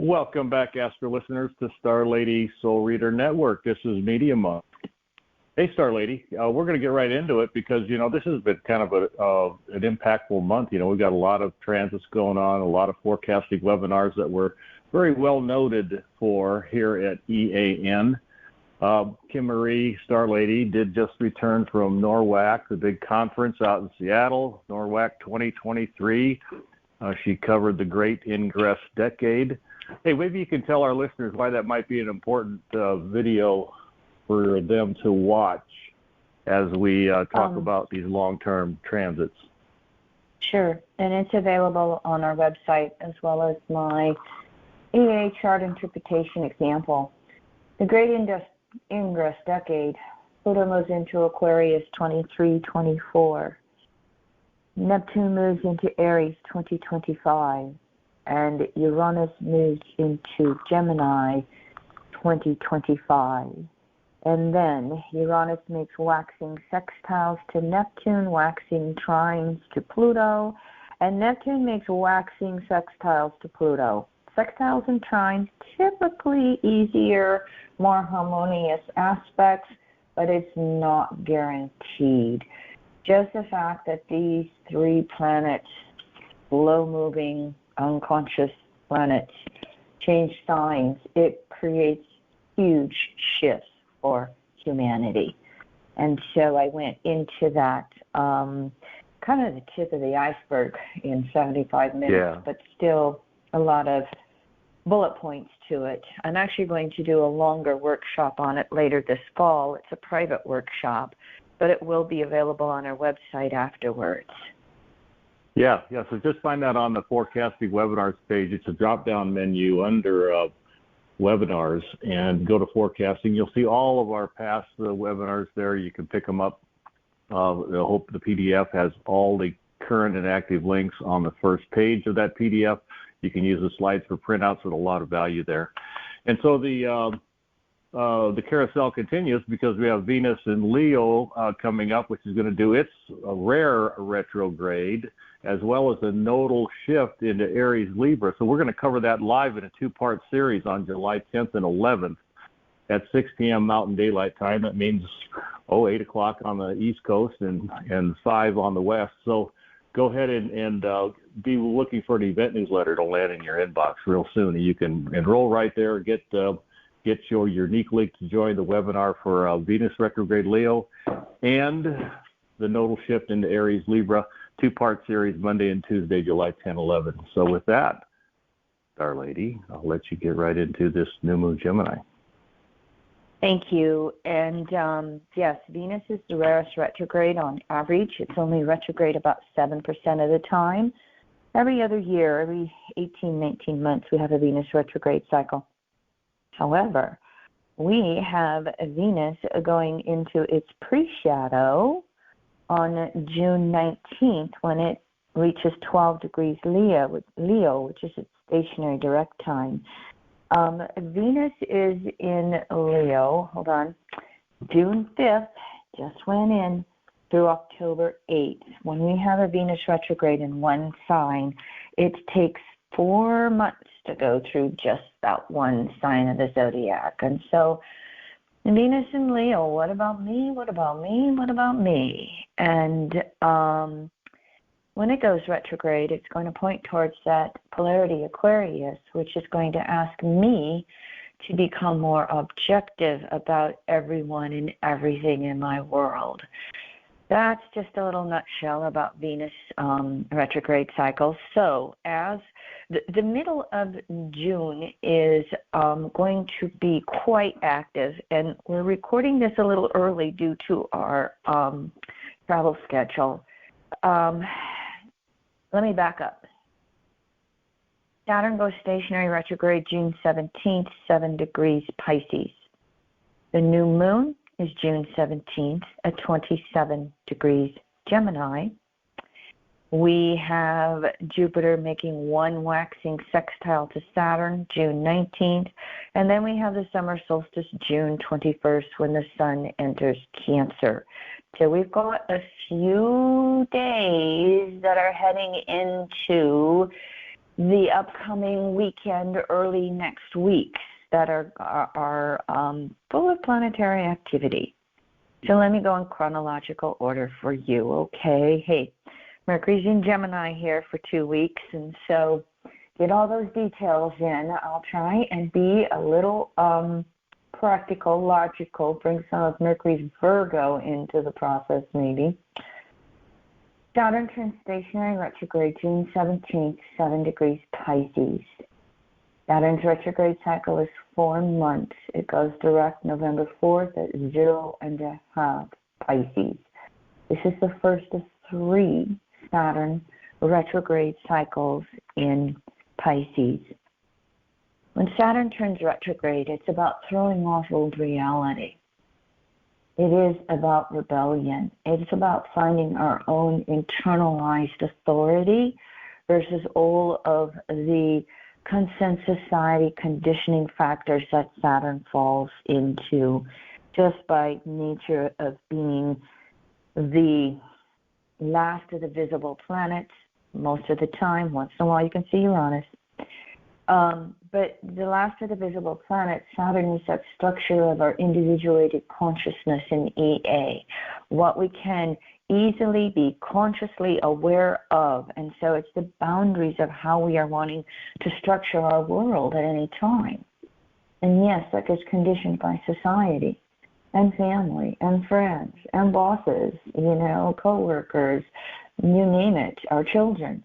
Welcome back, Astro listeners, to StarLady Soul-Reader Network. This is Media Month. Hey, StarLady, we're going to get right into it because, this has been kind of an impactful month. We've got a lot of transits going on, a lot of forecasting webinars that we're very well noted for here at EAN. Kim Marie, StarLady, did just return from NORWAC, the big conference out in Seattle, NORWAC 2023. She covered the Great Ingress Decade. Hey, maybe you can tell our listeners why that might be an important video for them to watch as we talk about these long-term transits. Sure, and it's available on our website as well as my EA chart interpretation example. The Great Ingress Decade, Pluto moves into Aquarius 23-24. Neptune moves into Aries 2025. And Uranus moves into Gemini 2025. And then Uranus makes waxing sextiles to Neptune, waxing trines to Pluto, and Neptune makes waxing sextiles to Pluto. Sextiles and trines, typically easier, more harmonious aspects, but it's not guaranteed. Just the fact that these three planets, slow-moving, unconscious planets, change signs, it creates huge shifts for humanity. And so I went into that, kind of the tip of the iceberg in 75 minutes, but still a lot of bullet points to it. I'm actually going to do a longer workshop on it later this fall. It's a private workshop, but it will be available on our website afterwards. Yeah, so just find that on the Forecasting Webinars page. It's a drop-down menu under Webinars, and go to Forecasting. You'll see all of our past webinars there. You can pick them up. I hope the PDF has all the current and active links on the first page of that PDF. You can use the slides for printouts with a lot of value there. And so the carousel continues because we have Venus in Leo coming up, which is going to do its rare retrograde, as well as a nodal shift into Aries Libra. So we're going to cover that live in a two-part series on July 10th and 11th at 6 p.m. Mountain Daylight Time. That means 8 o'clock on the East Coast and 5 on the West. So go ahead and be looking for the event newsletter. It'll land in your inbox real soon. You can enroll right there, get your unique link to join the webinar for Venus retrograde Leo and the nodal shift into Aries Libra, two-part series, Monday and Tuesday, July 10, 11. So with that, StarLady, I'll let you get right into this new moon Gemini. Thank you. And yes, Venus is the rarest retrograde on average. It's only retrograde about 7% of the time. Every other year, every 18, 19 months, we have a Venus retrograde cycle. However, we have Venus going into its pre-shadow on June 19th when it reaches 12 degrees Leo, which is its stationary direct time. Venus is in Leo, June 5th, just went in, through October 8th. When we have a Venus retrograde in one sign, it takes 4 months to go through just that one sign of the zodiac. And so Venus in Leo, what about me? What about me? What about me? And when it goes retrograde, it's going to point towards that polarity Aquarius, which is going to ask me to become more objective about everyone and everything in my world. That's just a little nutshell about Venus retrograde cycles. So as the middle of June is going to be quite active, and we're recording this a little early due to our travel schedule. Let me back up. Saturn goes stationary retrograde June 17th, 7 degrees Pisces. The new moon is June 17th at 27 degrees Gemini. We have Jupiter making one waxing sextile to Saturn June 19th. And then we have the summer solstice June 21st when the sun enters Cancer. So we've got a few days that are heading into the upcoming weekend, early next week, that are full of planetary activity. So let me go in chronological order for you, okay? Hey, Mercury's in Gemini here for 2 weeks, and so get all those details in. I'll try and be a little practical, logical, bring some of Mercury's Virgo into the process maybe. Saturn turns stationary retrograde June 17th, 7 degrees Pisces. Saturn's retrograde cycle is 4 months. It goes direct November 4th at 0.5 Pisces. This is the first of 3 Saturn retrograde cycles in Pisces. When Saturn turns retrograde, it's about throwing off old reality. It is about rebellion. It's about finding our own internalized authority versus all of the consensus society conditioning factors that Saturn falls into just by nature of being the last of the visible planets most of the time. Once in a while you can see Uranus. But the last of the visible planets, Saturn is that structure of our individuated consciousness in EA, what we can easily be consciously aware of. And so it's the boundaries of how we are wanting to structure our world at any time. And yes, that gets conditioned by society and family and friends and bosses, co-workers, you name it, our children.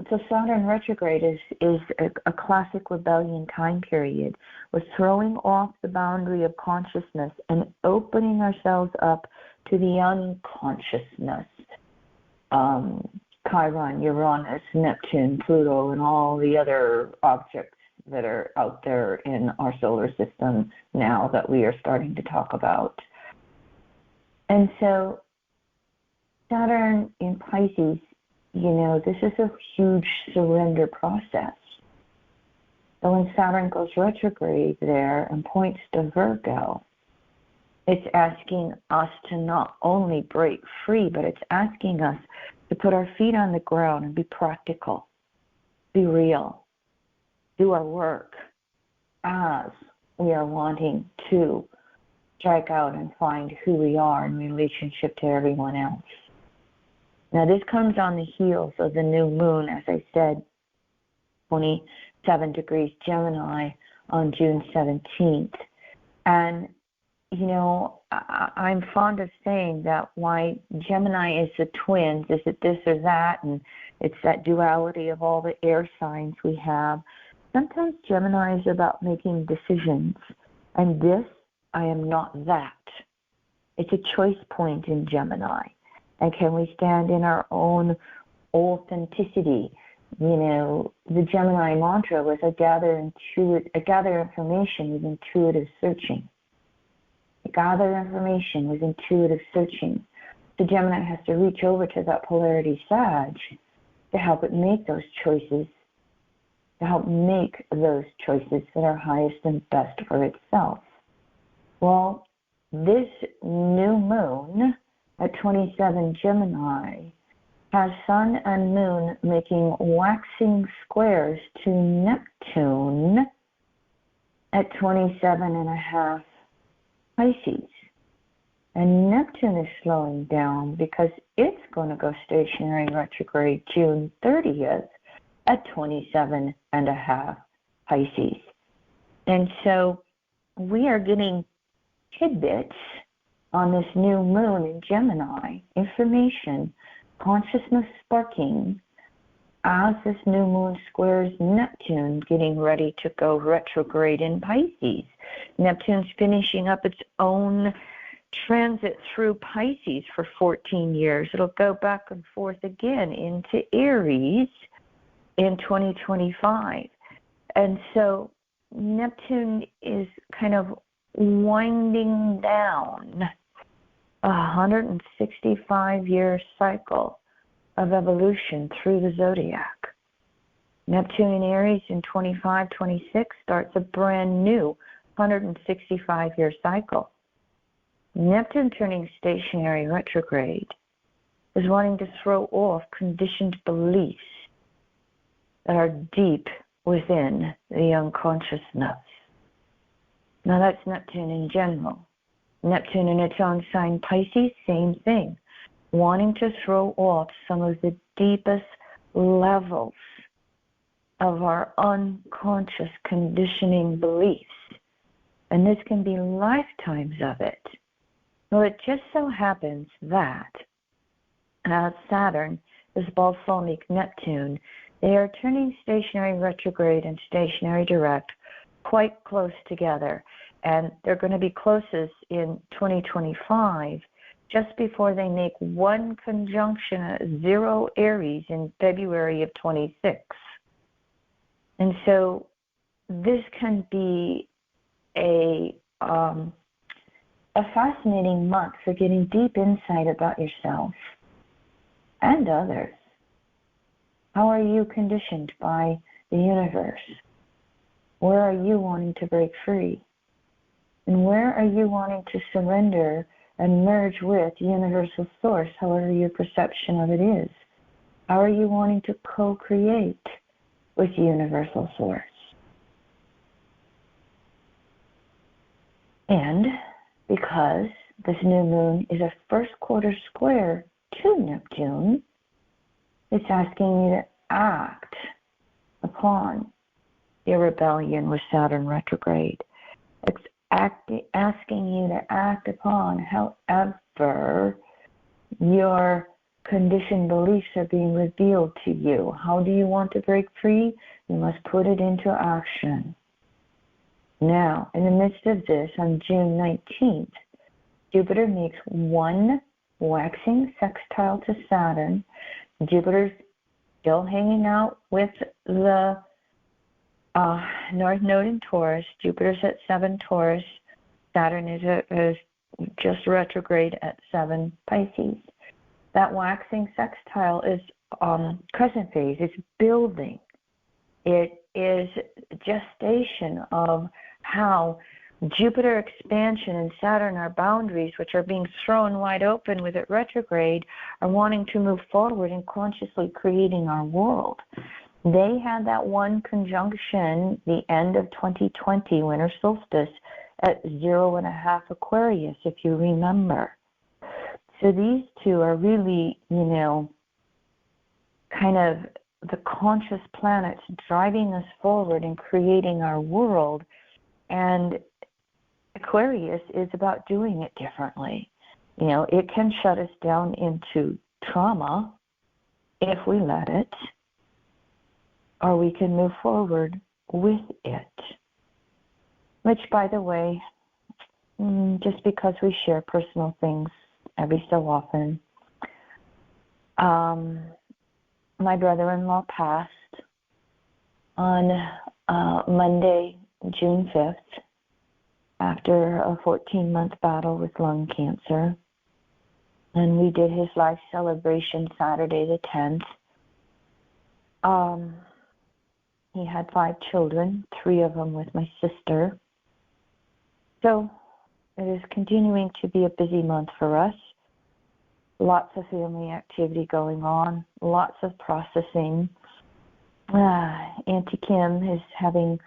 So Saturn retrograde is a classic rebellion time period. We're throwing off the boundary of consciousness and opening ourselves up to the unconsciousness. Chiron, Uranus, Neptune, Pluto, and all the other objects that are out there in our solar system now that we are starting to talk about. And so Saturn in Pisces, this is a huge surrender process. So when Saturn goes retrograde there and points to Virgo, it's asking us to not only break free, but it's asking us to put our feet on the ground and be practical, be real, do our work as we are wanting to strike out and find who we are in relationship to everyone else. Now, this comes on the heels of the new moon, as I said, 27 degrees Gemini on June 17th. And, I'm fond of saying that why Gemini is the twins, is it this or that, and it's that duality of all the air signs we have. Sometimes Gemini is about making decisions, and this, I am not that. It's a choice point in Gemini. And can we stand in our own authenticity? The Gemini mantra was I gather information with intuitive searching. I gather information with intuitive searching. So Gemini has to reach over to that polarity Sag to help it make those choices, to help make those choices that are highest and best for itself. Well, this new moon at 27 Gemini has Sun and Moon making waxing squares to Neptune at 27.5 Pisces. And Neptune is slowing down because it's going to go stationary retrograde June 30th at 27.5 Pisces. And so we are getting tidbits on this new moon in Gemini, information, consciousness sparking as this new moon squares Neptune, getting ready to go retrograde in Pisces. Neptune's finishing up its own transit through Pisces for 14 years. It'll go back and forth again into Aries in 2025. And so Neptune is kind of winding down a 165-year cycle of evolution through the zodiac. Neptune in Aries in 25-26 starts a brand new 165-year cycle. Neptune turning stationary retrograde is wanting to throw off conditioned beliefs that are deep within the unconsciousness. Now that's Neptune in general. Neptune in its own sign, Pisces, same thing. Wanting to throw off some of the deepest levels of our unconscious conditioning beliefs. And this can be lifetimes of it. Well, it just so happens that Saturn is balsamic Neptune. They are turning stationary retrograde and stationary direct quite close together. And they're going to be closest in 2025, just before they make one conjunction at 0 Aries in February of 26. And so this can be a fascinating month for getting deep insight about yourself and others. How are you conditioned by the universe? Where are you wanting to break free? And where are you wanting to surrender and merge with universal source, however your perception of it is? How are you wanting to co-create with universal source? And because this new moon is a first quarter square to Neptune, it's asking you to act upon your rebellion with Saturn retrograde. It's asking you to act upon however your conditioned beliefs are being revealed to you. How do you want to break free? You must put it into action. Now, in the midst of this, on June 19th, Jupiter makes one waxing sextile to Saturn. Jupiter's still hanging out with the North Node in Taurus. Jupiter's at 7 Taurus. Saturn is just retrograde at 7 Pisces. That waxing sextile is crescent phase. It's building. It is gestation of how Jupiter expansion and Saturn are boundaries which are being thrown wide open with it retrograde, are wanting to move forward and consciously creating our world. They had that one conjunction the end of 2020, winter solstice, at 0.5 Aquarius, if you remember. So these two are really, kind of the conscious planets driving us forward and creating our world. And Aquarius is about doing it differently. It can shut us down into trauma if we let it, or we can move forward with it. Which, by the way, just because we share personal things every so often, my brother-in-law passed on Monday, June 5th, after a 14-month battle with lung cancer. And we did his life celebration Saturday the 10th. He had 5 children, 3 of them with my sister. So it is continuing to be a busy month for us. Lots of family activity going on, lots of processing. Auntie Kim is having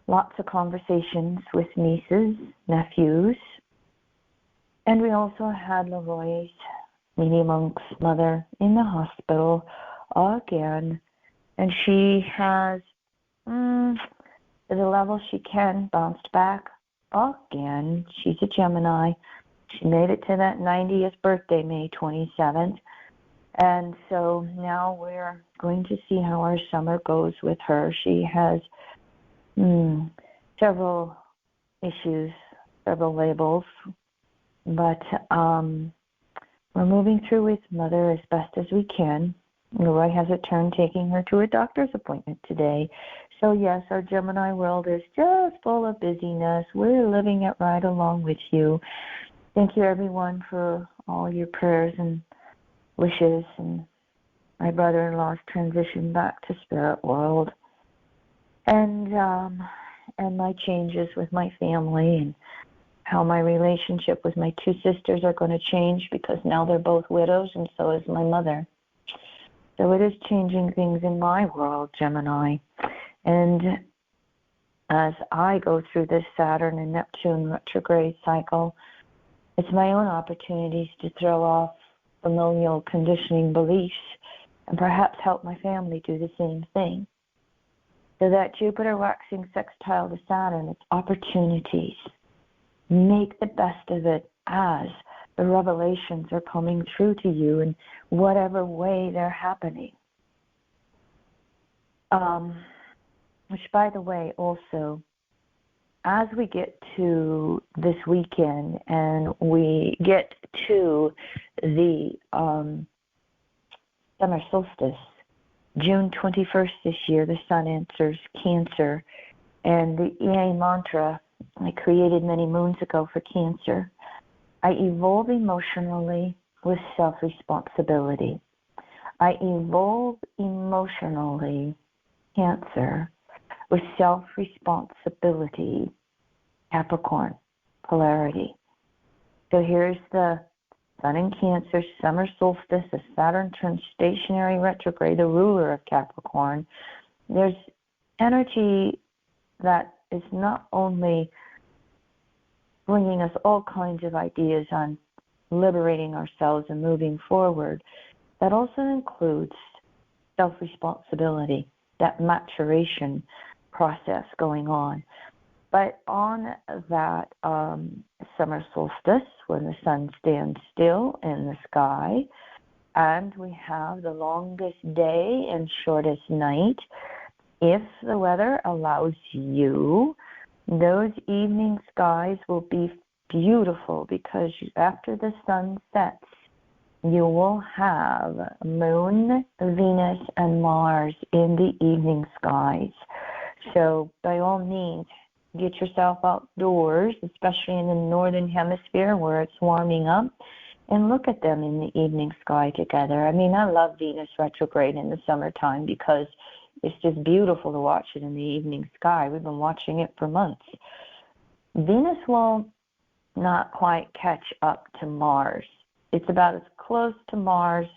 lots of conversations with nieces, nephews. And we also had Leroy's Mini Monk's mother in the hospital again. And she has, to the level she can, bounced back again. She's a Gemini. She made it to that 90th birthday, May 27th. And so now we're going to see how our summer goes with her. She has several issues, several labels. But we're moving through with Mother as best as we can. Leroy has a turn taking her to a doctor's appointment today. So yes, our Gemini world is just full of busyness. We're living it right along with you. Thank you, everyone, for all your prayers and wishes, and my brother-in-law's transition back to spirit world, and my changes with my family, and how my relationship with my 2 sisters are going to change because now they're both widows, and so is my mother. So it is changing things in my world, Gemini. And as I go through this Saturn and Neptune retrograde cycle, it's my own opportunities to throw off familial conditioning beliefs and perhaps help my family do the same thing. So that Jupiter waxing sextile to Saturn, it's opportunities. Make the best of it as the revelations are coming through to you in whatever way they're happening. Which, by the way, also, as we get to this weekend and we get to the summer solstice, June 21st this year, the sun enters Cancer. And the EA mantra I created many moons ago for Cancer, I evolve emotionally with self-responsibility. I evolve emotionally, Cancer, with self-responsibility, Capricorn, polarity. So here's the Sun in Cancer, summer solstice, as Saturn turns stationary retrograde, the ruler of Capricorn. There's energy that is not only bringing us all kinds of ideas on liberating ourselves and moving forward, that also includes self-responsibility, that maturation process going on. But on that summer solstice, when the sun stands still in the sky, and we have the longest day and shortest night, if the weather allows you, those evening skies will be beautiful, because after the sun sets, you will have Moon, Venus, and Mars in the evening skies. So by all means, get yourself outdoors, especially in the northern hemisphere where it's warming up, and look at them in the evening sky together. I mean, I love Venus retrograde in the summertime because it's just beautiful to watch it in the evening sky. We've been watching it for months. Venus will not quite catch up to Mars. It's about as close to Mars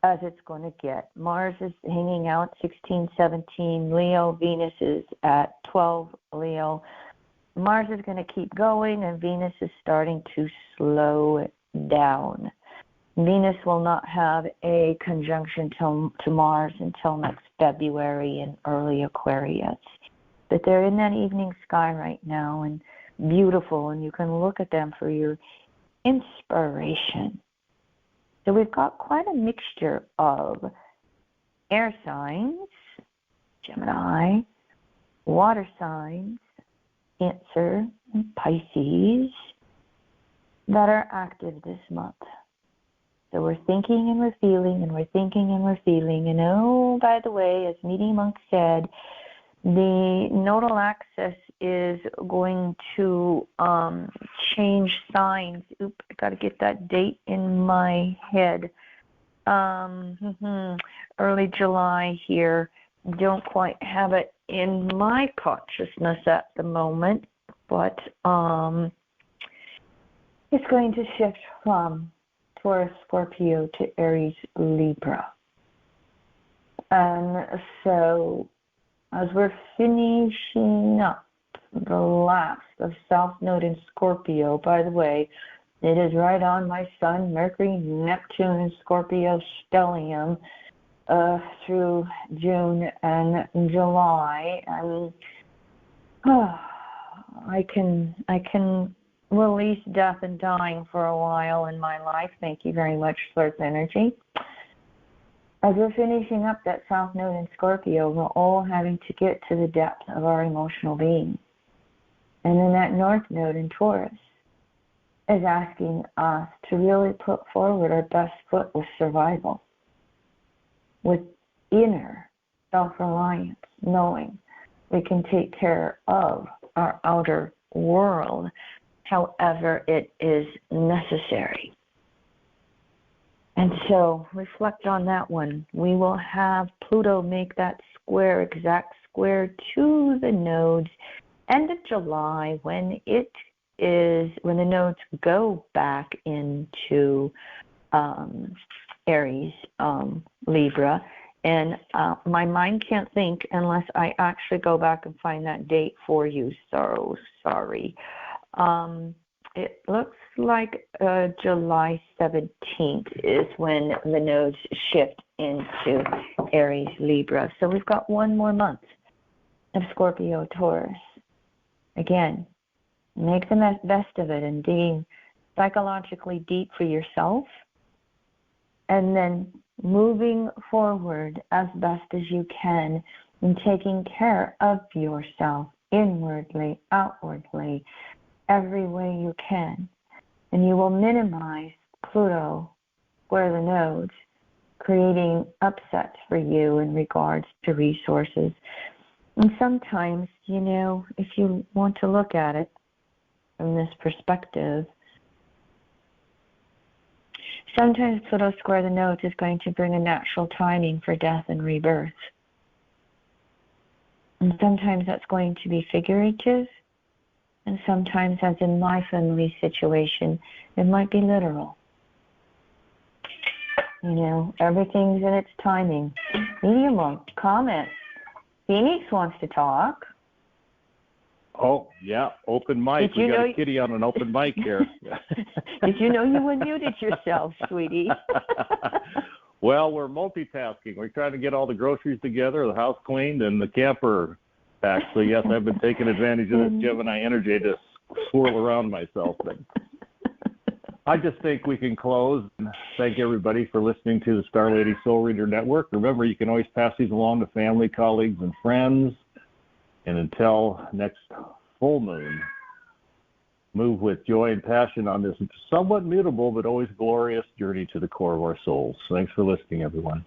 as it's going to get. Mars is hanging out 16, 17 Leo. Venus is at 12 Leo. Mars is going to keep going, and Venus is starting to slow down. Venus will not have a conjunction to Mars until next February in early Aquarius. But they're in that evening sky right now, and beautiful, and you can look at them for your inspiration. So we've got quite a mixture of air signs, Gemini, water signs, Cancer, and Pisces, that are active this month. So we're thinking and we're feeling, and we're thinking and we're feeling. And oh, by the way, as Meeting Monk said, the nodal axis is going to change signs. I got to get that date in my head. Early July here. Don't quite have it in my consciousness at the moment, but it's going to shift from Taurus, Scorpio to Aries, Libra. And so as we're finishing up the last of South Node in Scorpio, by the way, it is right on my Sun, Mercury, Neptune, and Scorpio stellium through June and July. And I can release death and dying for a while in my life. Thank you very much for its energy. As we're finishing up that South Node in Scorpio, we're all having to get to the depth of our emotional being. And then that North Node in Taurus is asking us to really put forward our best foot with survival, with inner self-reliance, knowing we can take care of our outer world however it is necessary. And so reflect on that one. We will have Pluto make that square, exact square to the nodes end of July, when the nodes go back into Aries, Libra. And my mind can't think unless I actually go back and find that date for you. So sorry. It looks like July 17th is when the nodes shift into Aries, Libra. So we've got one more month of Scorpio, Taurus. Again, make the best of it and digging psychologically deep for yourself, and then moving forward as best as you can and taking care of yourself inwardly, outwardly, every way you can. And you will minimize Pluto square the nodes, creating upsets for you in regards to resources. And sometimes, if you want to look at it from this perspective, sometimes Pluto square the nodes is going to bring a natural timing for death and rebirth. And sometimes that's going to be figurative, and sometimes, as in my family situation, it might be literal. Everything's in its timing. Medium won't comment. Phoenix wants to talk. Oh, yeah, open mic. We got a kitty on an open mic here. Did you know you unmuted yourself, sweetie? Well, we're multitasking. We're trying to get all the groceries together, the house cleaned, and the camper packed. So, yes, I've been taking advantage of this Gemini energy to swirl around myself. But I just think we can close and thank everybody for listening to the StarLady Soul-Reader Network. Remember, you can always pass these along to family, colleagues, and friends. And until next full moon, move with joy and passion on this somewhat mutable but always glorious journey to the core of our souls. Thanks for listening, everyone.